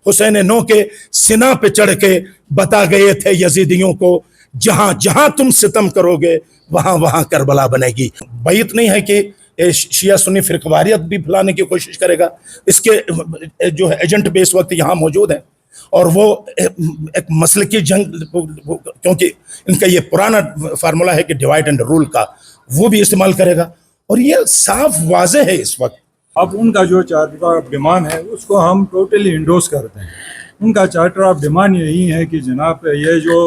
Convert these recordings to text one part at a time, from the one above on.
حسین نو کے سنا پہ چڑھ کے بتا گئے تھے یزیدیوں کو جہاں جہاں تم ستم کرو گے وہاں وہاں کربلا بنے گی. بعید نہیں ہے کہ شیعہ سنی فرقواریت بھی پھیلانے کی کوشش کرے گا. اس کے جو ہے ایجنٹ بھی اس وقت یہاں موجود ہیں اور وہ ایک مسلکی جنگ، کیونکہ ان کا یہ پرانا فارمولا ہے کہ ڈیوائڈ اینڈ رول کا، وہ بھی استعمال کرے گا. اور یہ صاف واضح ہے اس وقت. اب ان کا جو چارٹر آف ڈیمانڈ ہے اس کو ہم ٹوٹلی انڈوز کرتے ہیں. ان کا چارٹر آف ڈیمانڈ یہی ہے کہ جناب یہ جو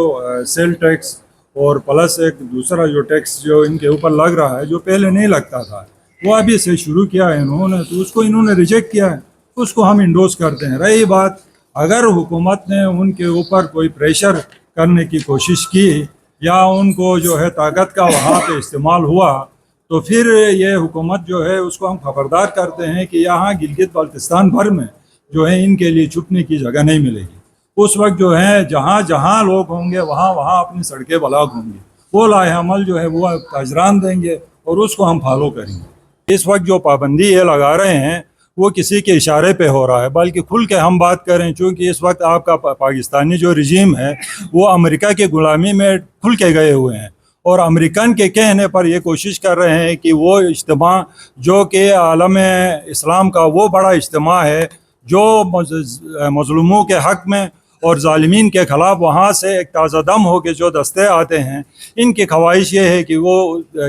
سیل ٹیکس اور پلس ایک دوسرا جو ٹیکس جو ان کے اوپر لگ رہا ہے جو پہلے نہیں لگتا تھا وہ ابھی سے شروع کیا ہے انہوں نے، تو اس کو انہوں نے ریجیکٹ کیا ہے، اس کو ہم انڈوز کرتے ہیں. رہی بات اگر حکومت نے ان کے اوپر کوئی پریشر کرنے کی کوشش کی یا ان کو جو ہے طاقت کا وہاں پہ استعمال ہوا تو پھر یہ حکومت جو ہے اس کو ہم خبردار کرتے ہیں کہ یہاں گلگت بلتستان بھر میں جو ہے ان کے لیے چھپنے کی جگہ نہیں ملے گی. اس وقت جو ہے جہاں جہاں لوگ ہوں گے وہاں وہاں اپنی سڑکیں بلاک ہوں گی، وہ لائحہ عمل جو ہے وہ تاجران دیں گے اور اس کو ہم فالو کریں گے. اس وقت جو پابندی یہ لگا رہے ہیں وہ کسی کے اشارے پہ ہو رہا ہے، بلکہ کھل کے ہم بات کریں چونکہ اس وقت آپ کا پاکستانی جو رجیم ہے وہ امریکہ کی غلامی میں کھل کے گئے ہوئے ہیں اور امریکن کے کہنے پر یہ کوشش کر رہے ہیں کہ وہ اجتماع جو کہ عالم اسلام کا وہ بڑا اجتماع ہے جو مظلوموں کے حق میں اور ظالمین کے خلاف وہاں سے ایک تازہ دم ہو کے جو دستے آتے ہیں، ان کی خواہش یہ ہے کہ وہ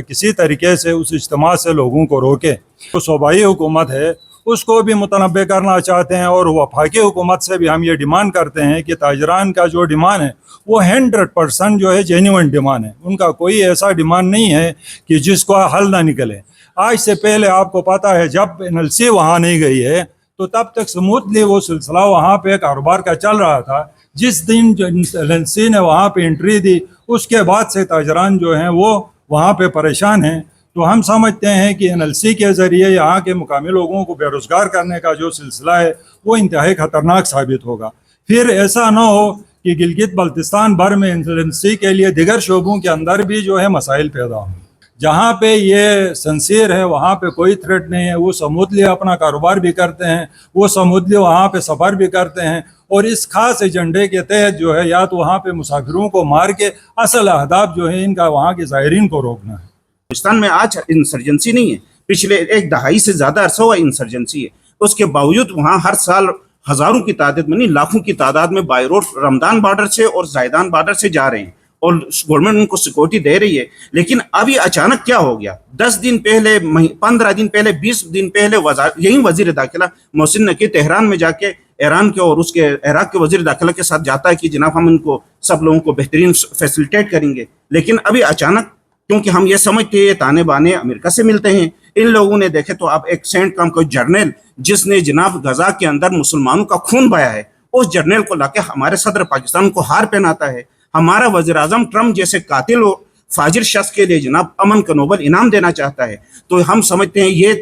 کسی طریقے سے اس اجتماع سے لوگوں کو روکے. جو صوبائی حکومت ہے اس کو بھی متنبع کرنا چاہتے ہیں اور وفاقی حکومت سے بھی ہم یہ ڈیمانڈ کرتے ہیں کہ تاجران کا جو ڈیمانڈ ہے وہ 100% جو ہے جینیون ڈیمانڈ ہے. ان کا کوئی ایسا ڈیمانڈ نہیں ہے کہ جس کو حل نہ نکلے. آج سے پہلے آپ کو پتہ ہے جب NLC وہاں نہیں گئی ہے تو تب تک سموتھلی وہ سلسلہ وہاں پہ کاروبار کا چل رہا تھا. جس دن NLC نے وہاں پہ انٹری دی اس کے بعد سے تاجران جو ہیں وہ وہاں پہ پریشان ہیں. تو ہم سمجھتے ہیں کہ NLC کے ذریعے یہاں کے مقامی لوگوں کو بے روزگار کرنے کا جو سلسلہ ہے وہ انتہائی خطرناک ثابت ہوگا. پھر ایسا نہ ہو کہ گلگت بلتستان بھر میں NLC کے لیے دیگر شعبوں کے اندر بھی جو ہے مسائل پیدا ہوں. جہاں پہ یہ سنسیر ہے وہاں پہ کوئی تھریٹ نہیں ہے، وہ سمودلی اپنا کاروبار بھی کرتے ہیں، وہ سمودلی وہاں پہ سفر بھی کرتے ہیں اور اس خاص ایجنڈے کے تحت جو ہے یا تو وہاں پہ مسافروں کو مار کے اصل اہداف جو ہے ان کا وہاں کے زائرین کو روکنا ہے. پاکستان میں آج انسرجنسی نہیں ہے، پچھلے ایک دہائی سے زیادہ عرصہ ہوا انسرجنسی ہے. اس کے باوجود وہاں ہر سال ہزاروں کی تعداد میں نہیں لاکھوں کی تعداد میں بائی روڈ رمضان بارڈر سے اور زائدان بارڈر سے جا رہے ہیں اور گورنمنٹ ان کو سیکورٹی دے رہی ہے. لیکن ابھی اچانک کیا ہو گیا؟ 10 دن پہلے، 15 دن پہلے، 20 دن پہلے یہی وزیر داخلہ محسن نقوی تہران میں جا کے ایران کے اور اس کے عراق کے وزیر داخلہ کے ساتھ جاتا ہے کہ جناب ہم ان کو سب لوگوں کو بہترین فیسلٹیٹ کریں گے. لیکن ابھی اچانک کیونکہ ہم یہ سمجھتے ہیں تانے بانے امریکہ سے ملتے ہیں، ان لوگوں نے دیکھے تو اب ایک سینٹ کام کوئی جرنیل جس نے جناب غزہ کے اندر مسلمانوں کا خون بہایا ہے اس جرنیل کو لا کے ہمارے صدر پاکستان کو ہار پہناتا ہے. ہمارا وزیر اعظم ٹرمپ جیسے قاتل اور فاجر شخص کے لیے جناب امن کا نوبل انعام دینا چاہتا ہے. تو ہم سمجھتے ہیں یہ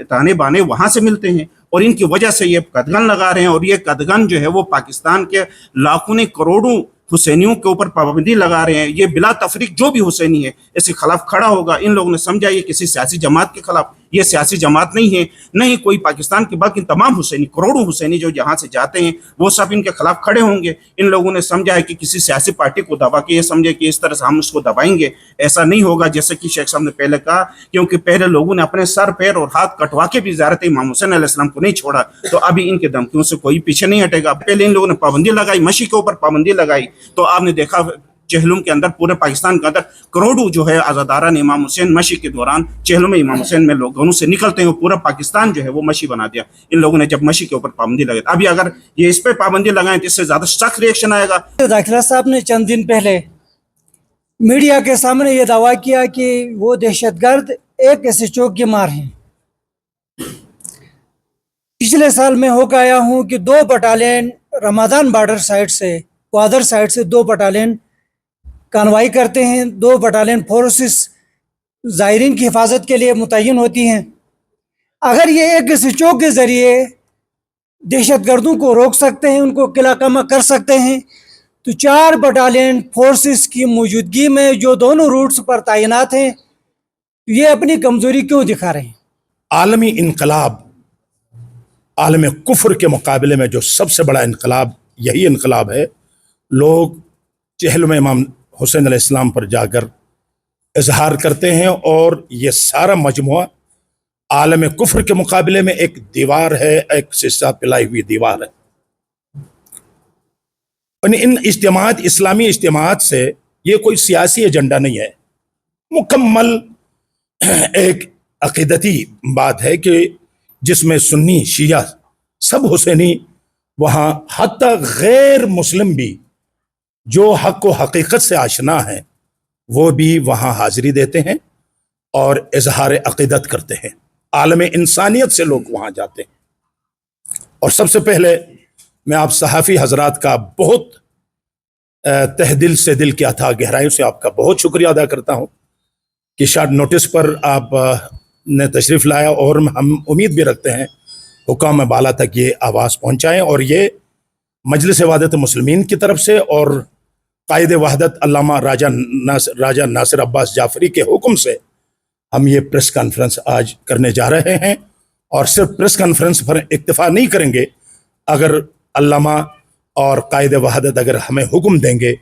تانے بانے وہاں سے ملتے ہیں اور ان کی وجہ سے یہ قدغن لگا رہے ہیں اور یہ قدغن جو ہے وہ پاکستان کے لاکھوں نے کروڑوں حسینیوں کے اوپر پابندی لگا رہے ہیں. یہ بلا تفریق جو بھی حسینی ہے اس کے خلاف کھڑا ہوگا. ان لوگوں نے سمجھا یہ کسی سیاسی جماعت کے خلاف، یہ سیاسی جماعت نہیں ہے، نہیں کوئی پاکستان کے باقی تمام حسینی کروڑوں حسینی جو یہاں سے جاتے ہیں وہ سب ان کے خلاف کھڑے ہوں گے. ان لوگوں نے سمجھا ہے کہ کسی سیاسی پارٹی کو دبا کے یہ سمجھے کہ اس طرح سے ہم اس کو دبائیں گے. ایسا نہیں ہوگا جیسے کہ شیخ صاحب نے پہلے کہا، کیونکہ پہلے لوگوں نے اپنے سر پیر اور ہاتھ کٹوا کے بھی زیارت امام حسین علیہ السلام کو نہیں چھوڑا. تو ابھی ان کے دھمکیوں سے کوئی پیچھے نہیں ہٹے گا. پہلے ان لوگوں نے پابندی لگائی، مشی کے اوپر پابندی لگائی، تو آپ نے دیکھا چہلم کے اندر پورے پاکستان کے اندر کروڑوں جو ہے عزاداران امام حسین مشی کے دوران چہلم میں امام حسین میں لوگوں سے نکلتے ہیں، پورا پاکستان جو ہے وہ مشی بنا دیا ان لوگوں نے جب مشی کے اوپر پابندی لگائی. ابھی اگر یہ اس پہ پابندی لگائیں تو اس سے زیادہ سخت ریئیکشن آئے گا. داخلہ صاحب نے چند دن پہلے میڈیا کے سامنے یہ دعویٰ کیا کہ وہ دہشت گرد ایک SHO کے مار ہیں. پچھلے سال میں ہو کے آیا ہوں کہ 2 بٹالین رمضان بارڈر سائٹ سے، کوادر سائٹ سے 2 بٹالین کانوائی کرتے ہیں، 2 بٹالین فورسز زائرین کی حفاظت کے لیے متعین ہوتی ہیں. اگر یہ ایک SHO کے ذریعے دہشت گردوں کو روک سکتے ہیں، ان کو قلعہ کما کر سکتے ہیں، تو 4 بٹالین فورسز کی موجودگی میں جو دونوں روٹس پر تعینات ہیں یہ اپنی کمزوری کیوں دکھا رہے ہیں؟ عالمی انقلاب عالم کفر کے مقابلے میں جو سب سے بڑا انقلاب یہی انقلاب ہے. لوگ چہل میں امام حسین علیہ السلام پر جا کر اظہار کرتے ہیں اور یہ سارا مجموعہ عالم کفر کے مقابلے میں ایک دیوار ہے, ایک سسا پلائی ہوئی دیوار ہے. ان اجتماعات, اسلامی اجتماعات سے یہ کوئی سیاسی ایجنڈا نہیں ہے, مکمل ایک عقیدتی بات ہے کہ جس میں سنی شیعہ سب حسینی, وہاں حتی غیر مسلم بھی جو حق و حقیقت سے آشنا ہیں وہ بھی وہاں حاضری دیتے ہیں اور اظہار عقیدت کرتے ہیں. عالم انسانیت سے لوگ وہاں جاتے ہیں. اور سب سے پہلے میں آپ صحافی حضرات کا بہت تہ دل سے, دل کی اتھاہ گہرائیوں سے آپ کا بہت شکریہ ادا کرتا ہوں کہ شارٹ نوٹس پر آپ نے تشریف لایا, اور ہم امید بھی رکھتے ہیں حکام بالا تک یہ آواز پہنچائیں, اور یہ مجلس وحدت مسلمین کی طرف سے اور قائد وحدت علامہ راجہ ناصر عباس جعفری کے حکم سے ہم یہ پریس کانفرنس آج کرنے جا رہے ہیں. اور صرف پریس کانفرنس پر اکتفا نہیں کریں گے, اگر علامہ اور قائد وحدت اگر ہمیں حکم دیں گے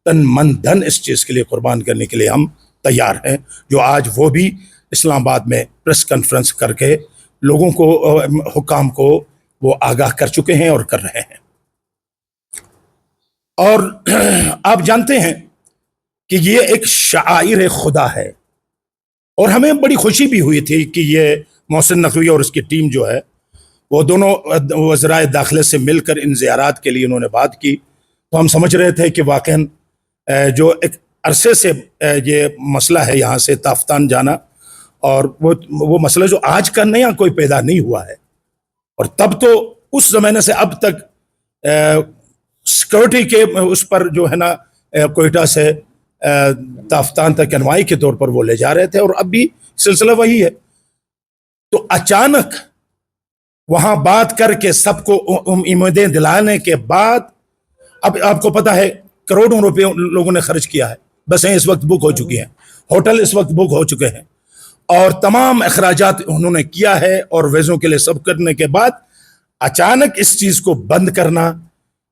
تن من دھن اس چیز کے لیے قربان کرنے کے لیے ہم تیار ہیں, جو آج وہ بھی اسلام آباد میں پریس کانفرنس کر کے لوگوں کو, حکام کو وہ آگاہ کر چکے ہیں اور کر رہے ہیں. اور آپ جانتے ہیں کہ یہ ایک شعائر خدا ہے, اور ہمیں بڑی خوشی بھی ہوئی تھی کہ یہ محسن نقوی اور اس کی ٹیم جو ہے وہ دونوں وزرائے داخلے سے مل کر ان زیارات کے لیے انہوں نے بات کی, تو ہم سمجھ رہے تھے کہ واقعاً جو ایک عرصے سے یہ مسئلہ ہے یہاں سے تافتان جانا, اور وہ مسئلہ جو آج کا نیا کوئی پیدا نہیں ہوا ہے, اور تب تو اس زمانے سے اب تک سیکورٹی کے اس پر جو ہے نا کوئٹہ سے تافتان تک انوائی کے طور پر وہ لے جا رہے تھے, اور اب بھی سلسلہ وہی ہے. تو اچانک وہاں بات کر کے سب کو امیدیں دلانے کے بعد, اب آپ کو پتا ہے کروڑوں روپے لوگوں نے خرچ کیا ہے, بسیں اس وقت بک ہو چکی ہیں, ہوٹل اس وقت بک ہو چکے ہیں, اور تمام اخراجات انہوں نے کیا ہے, اور ویزوں کے لیے سب کرنے کے بعد اچانک اس چیز کو بند کرنا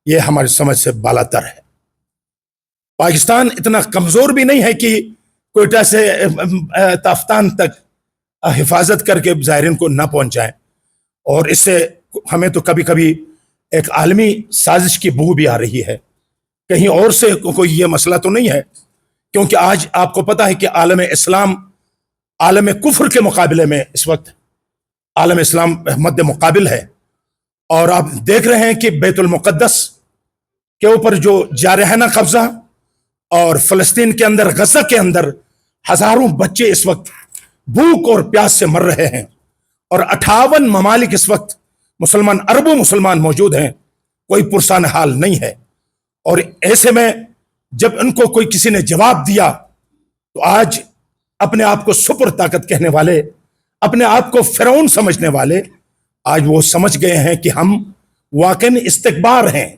یہ ہماری سمجھ سے بالا تر ہے. پاکستان اتنا کمزور بھی نہیں ہے کہ کوئٹہ سے تافتان تک حفاظت کر کے زائرین کو نہ پہنچائیں, اور اس سے ہمیں تو کبھی کبھی ایک عالمی سازش کی بو بھی آ رہی ہے, کہیں اور سے کوئی یہ مسئلہ تو نہیں ہے, کیونکہ آج آپ کو پتا ہے کہ عالم اسلام عالم کفر کے مقابلے میں اس وقت عالم اسلام مد مقابل ہے, اور آپ دیکھ رہے ہیں کہ بیت المقدس کے اوپر جو جارحانہ قبضہ, اور فلسطین کے اندر غزہ کے اندر ہزاروں بچے اس وقت بھوک اور پیاس سے مر رہے ہیں, اور 58 ممالک اس وقت مسلمان, اربوں مسلمان موجود ہیں, کوئی پرسان حال نہیں ہے. اور ایسے میں جب ان کو کوئی کسی نے جواب دیا تو آج اپنے آپ کو سپر طاقت کہنے والے, اپنے آپ کو فرعون سمجھنے والے, آج وہ سمجھ گئے ہیں کہ ہم واقعی استکبار ہیں.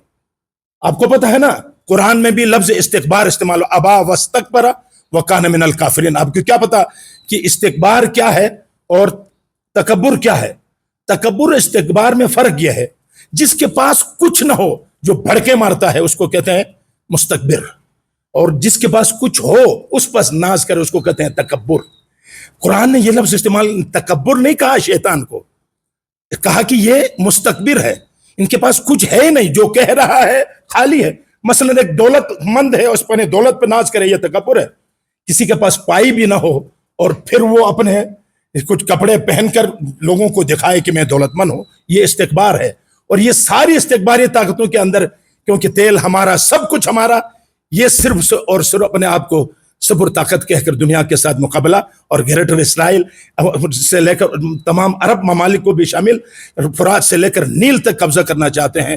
آپ کو پتا ہے نا قرآن میں بھی لفظ استکبار استعمال, ابا واستکبر وکان من الکافرین. آپ کو کیا پتا کہ استکبار کیا ہے اور تکبر کیا ہے؟ تکبر استکبار میں فرق یہ ہے, جس کے پاس کچھ نہ ہو جو بھڑکے مارتا ہے اس کو کہتے ہیں مستکبر, اور جس کے پاس کچھ ہو اس پر ناز کرے اس کو کہتے ہیں تکبر. قرآن نے یہ لفظ استعمال, تکبر نہیں کہا شیطان کو, کہا کہ یہ مستکبر ہے, ان کے پاس کچھ ہے نہیں, جو کہہ رہا ہے خالی ہے. مثلا ایک دولت مند ہے, اس پر دولت پہ ناز کرے, یہ تکبر ہے. کسی کے پاس پائی بھی نہ ہو اور پھر وہ اپنے کچھ کپڑے پہن کر لوگوں کو دکھائے کہ میں دولت مند ہوں, یہ استکبار ہے. اور یہ ساری استکباری طاقتوں کے اندر, کیونکہ تیل ہمارا, سب کچھ ہمارا, یہ صرف اور صرف اپنے آپ کو سپر طاقت کہہ کر دنیا کے ساتھ مقابلہ, اور گریٹر اسرائیل سے لے کر تمام عرب ممالک کو بھی شامل, فرات سے لے کر نیل تک قبضہ کرنا چاہتے ہیں.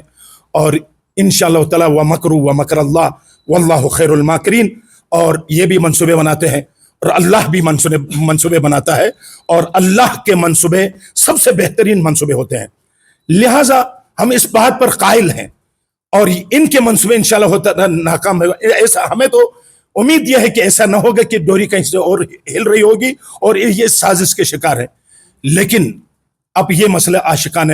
اور انشاءاللہ تعالی ومکروا ومکر اللہ واللہ خیر الماکرین, اور یہ بھی منصوبے بناتے ہیں, اور اللہ بھی منصوبے بناتا ہے, اور اللہ کے منصوبے سب سے بہترین منصوبے ہوتے ہیں. لہٰذا ہم اس بات پر قائل ہیں, اور ان کے منصوبے انشاءاللہ ہوتا ناکام ہوگا. ایسا ہمیں تو امید یہ ہے کہ ایسا نہ ہوگا کہ ڈوری کہیں سے اور ہل رہی ہوگی اور یہ سازش کے شکار ہے. لیکن اب یہ مسئلہ عاشقانہ